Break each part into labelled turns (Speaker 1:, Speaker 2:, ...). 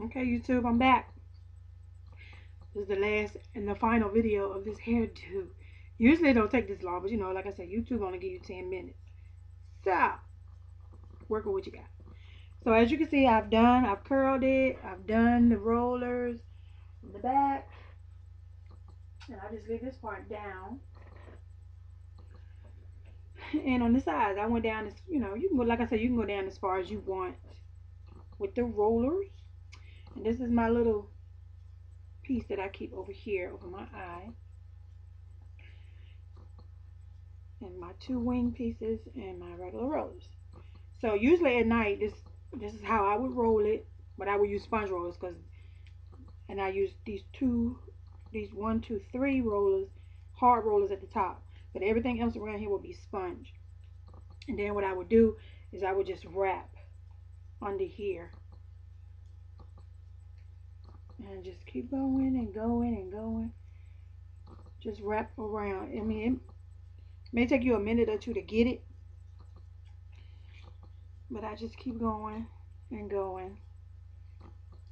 Speaker 1: Okay, YouTube, I'm back. This is the last and the final video of this hairdo. Usually it don't take this long, but you know, like I said, YouTube only give you 10 minutes. So, work with what you got. So as you can see, I've curled it, I've done the rollers in the back, and I just leave this part down. And on the sides, I went down as, you know, you can go, like I said, you can go down as far as you want with the rollers. And this is my little piece that I keep over here over my eye. And my two wing pieces and my regular rollers. So usually at night, this is how I would roll it, but I would use sponge rollers and I use these 1, 2, 3 rollers, hard rollers at the top, but everything else around here will be sponge. And then what I would do is I would just wrap under here and just keep going and going and going. Just wrap around. I mean, it may take you a minute or two to get it, but I just keep going and going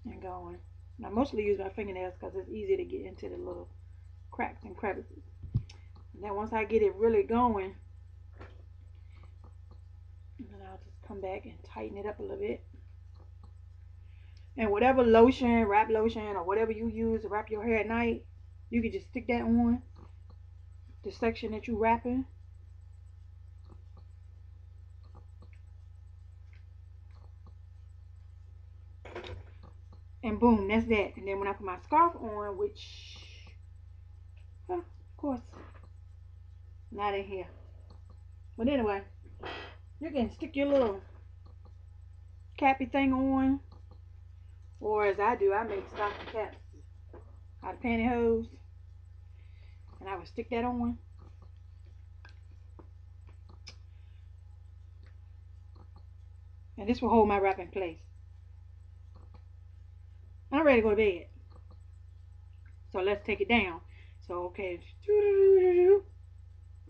Speaker 1: and going. And I mostly use my fingernails because it's easy to get into the little cracks and crevices. And then once I get it really going, then I'll just come back and tighten it up a little bit. And whatever lotion, wrap lotion, or whatever you use to wrap your hair at night, you can just stick that on the section that you're wrapping. And boom, that's that. And then when I put my scarf on, which, of course, not in here. But anyway, you can stick your little cappy thing on. Or as I do, I make stocking caps out of pantyhose. And I would stick that on. And this will hold my wrap in place. I'm ready to go to bed. So let's take it down. So, okay,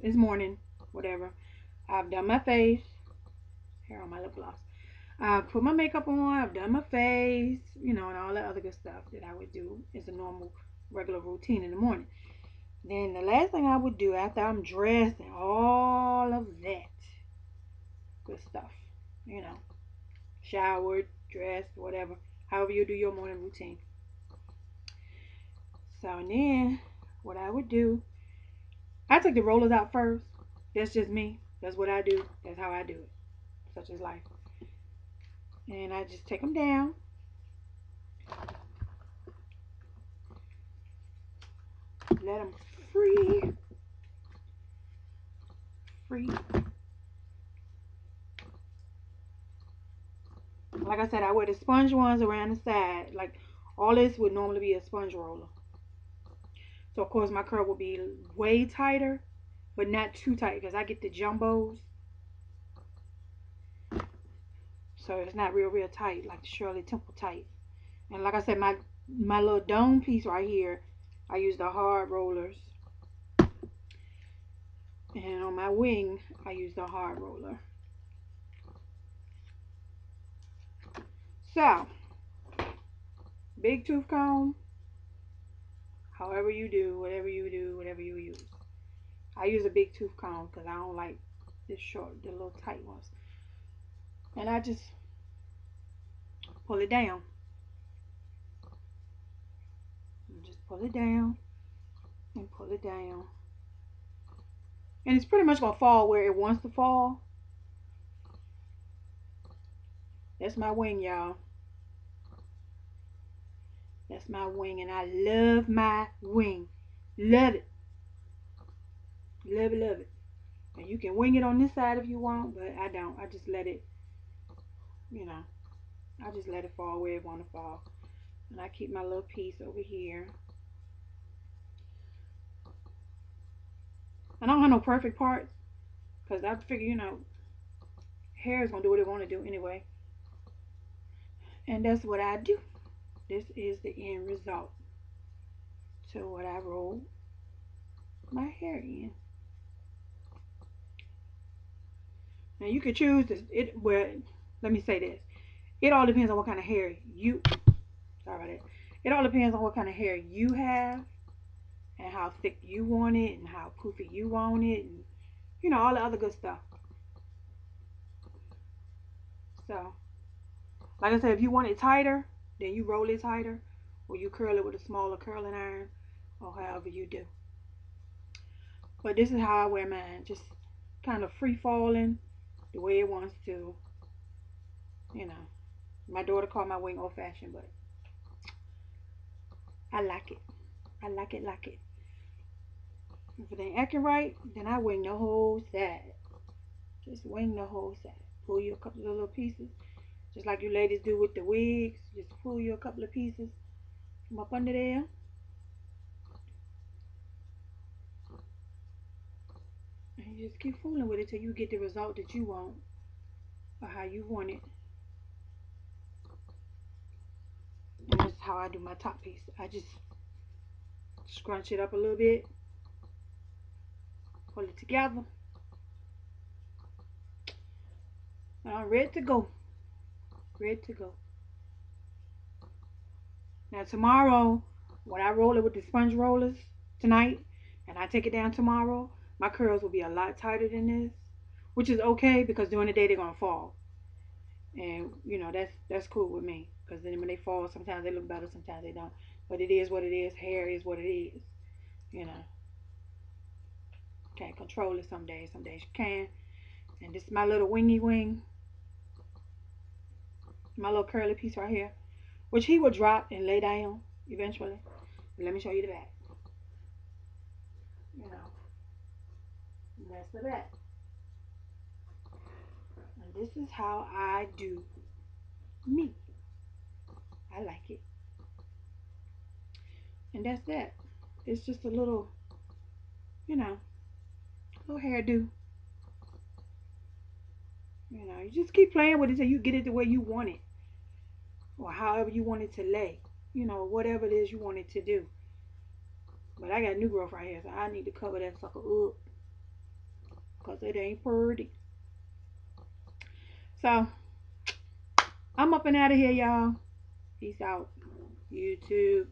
Speaker 1: it's morning, whatever. I've done my face. Hair on my lip gloss. I've put my makeup on. I've done my face, you know, and all that other good stuff that I would do as a normal, regular routine in the morning. Then the last thing I would do after I'm dressed and all of that good stuff, you know, showered, dressed, whatever, however you do your morning routine. So and then what I would do, I take the rollers out first. That's just me. That's what I do. That's how I do it. Such is life. And I just take them down. Let them free. Like I said, I wear the sponge ones around the side. Like all this would normally be a sponge roller. So of course my curl will be way tighter, but not too tight because I get the jumbos. So it's not real tight like the Shirley Temple tight. And like I said, my little dome piece right here, I use the hard rollers. And on my wing, I use the hard roller. So, big tooth comb, however you do, whatever you use. I use a big tooth comb because I don't like the little tight ones. And I just pull it down. Just pull it down and pull it down. And it's pretty much going to fall where it wants to fall. That's my wing, y'all. That's my wing, and I love my wing. Love it. Love it, love it. And you can wing it on this side if you want, but I don't. I just let it, you know, I just let it fall where it want to fall. And I keep my little piece over here. I don't have no perfect parts because I figure, you know, hair is going to do what it want to do anyway. And that's what I do. This is the end result to what I roll my hair in. Now you could choose this. Well, let me say this. It all depends on what kind of hair you Sorry about it. It all depends on what kind of hair you have and how thick you want it and how poofy you want it and all the other good stuff. So, like I said, if you want it tighter, then you roll it tighter or you curl it with a smaller curling iron or however you do. But this is how I wear mine, just kind of free falling the way it wants to, you know. My daughter called my wing old fashioned, but I like it. I like it. If it ain't acting right, then I wing the whole side. Just wing the whole side. Pull you a couple of little pieces, just like you ladies do with the wigs. Just pull you a couple of pieces from up under there, and you just keep fooling with it till you get the result that you want or how you want it. And that's how I do my top piece. I just scrunch it up a little bit, pull it together, and I'm ready to go. Ready to go. Now tomorrow, when I roll it with the sponge rollers tonight, and I take it down tomorrow, my curls will be a lot tighter than this, which is okay because during the day they're gonna fall, and that's cool with me because then when they fall, sometimes they look better, sometimes they don't. But it is what it is. Hair is what it is. You know, can't control it some days you can. And this is my little wingy wing, my little curly piece right here, which he will drop and lay down eventually. Let me show you the back. You know, and that's the back. And this is how I do me. I like it. And that's that. It's just a little, you know, little hairdo. You just keep playing with it till you get it the way you want it, or however you want it to lay. Whatever it is you want it to do. But I got new growth right here, so I need to cover that sucker up, cause it ain't pretty. So I'm up and out of here, y'all. Peace out, YouTube.